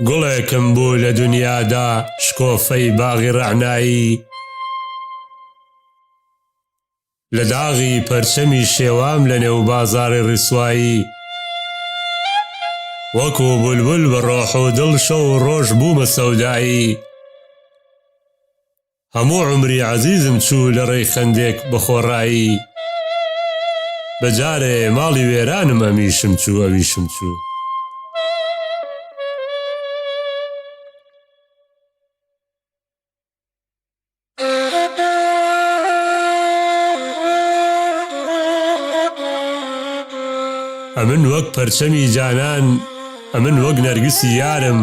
گوڵێکم بوو لە دنیادا شکۆفەی باغی ڕعنایی لە داغی پەرچەمی شێوام لە نێو بازاڕی ڕیسوایی وەکو بولبول بە ڕۆح و دڵ شەو و ڕۆژ بوومە سەودایی هەموو عمری عەزیزم چوو لە ڕێی خەندێک بە خۆڕایی بەجارێ ماڵی وێرانم ئەمیشم چوو ئەویشم چوو ئەمن وەک پەرچەمی جانان ئەمن وەک نەرگسی یارم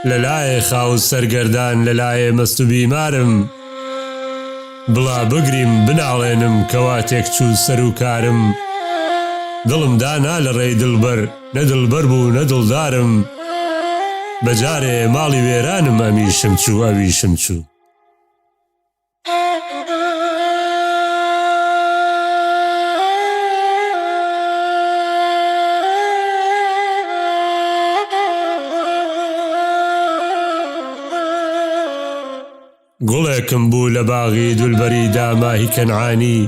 لەلایە خاو سەرگەردان لەلایە مەست و بیمارم بڵا بگریم بناڵێنم کەواتێک چوو سەر و کارم دڵم دانا لە ڕێی دڵبەر نە دڵبەر بوو نە دڵدارم بەجارێ ماڵی وێرانم ئەمیشم چوو ئەویشم چوو گوڵێکم بوو لە باغی دولبەریدا ماهی کەنعانی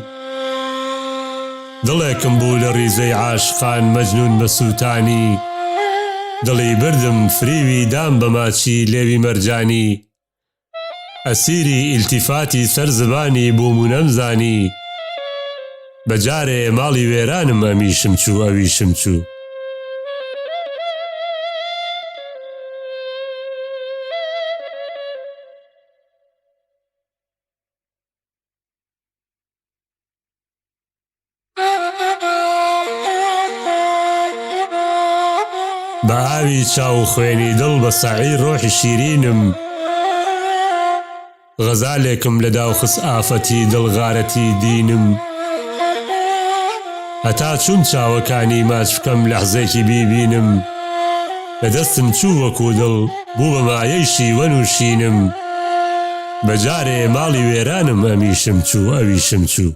دڵێکم بوو لە ڕیزەی عاشقان مەجنون بە سووتانی دڵی بردم فریوی دام بە ماچی لێوی مەرجانی ئەسیری ئیلتیفاتی سەر زبانی بووم و نەمزانی بەجارێ ماڵی وێرانم ئەمیشم چوو ئەویشم چوو بە ئاوی چاو خوێنی دڵ بە سەعی ڕۆحی شیرینم غەزالێکم لە داوخس ئافەتی دڵغارەتی دینم هەتا چوون چاوەکانی ماچ بکەم لەحزێکی بیبینم لە دەستم چوو وەکو دڵ بوو بە مایەی شیوەن و شینم بەجارێ ماڵی وێرانم ئەمیشم چوو ئەویشم چوو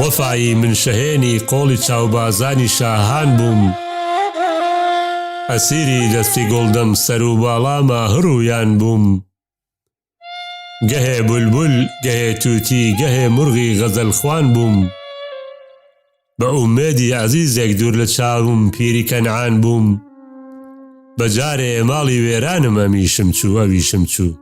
وەفایی من شەهێنی قۆڵی چاوبازانی شاهان بووم ئەسیری دەستی گوڵدەم سەر و باڵا ماهڕ و یان بووم گەهێ بولبول گەهێ تووتی گەهێ مرغی غەزەلخوان بووم بە ئومێدی عەزیزێک دوور لە چاوم پیری کەنعان بووم بەجارێ ماڵی وێرانم ئەمیشم چوو ئەویشم چوو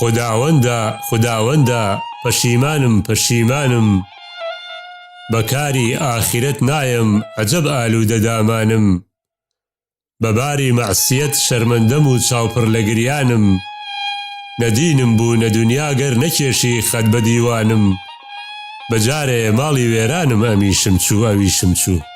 خوداوەندە خوداوەندە پەشیمانم پەشیمانم بەکاری ئاخرەت نایم عەجەب ئالوودە دامانم بەباری مەعسیەت شەرمەندەم و چاوپڕ لە گریانم نەدینم بوو نە دونیا گەر نەکێشی خەت بە دیوانم بەجارێ ماڵی وێرانم ئەمیشم چوو ئەویشم چوو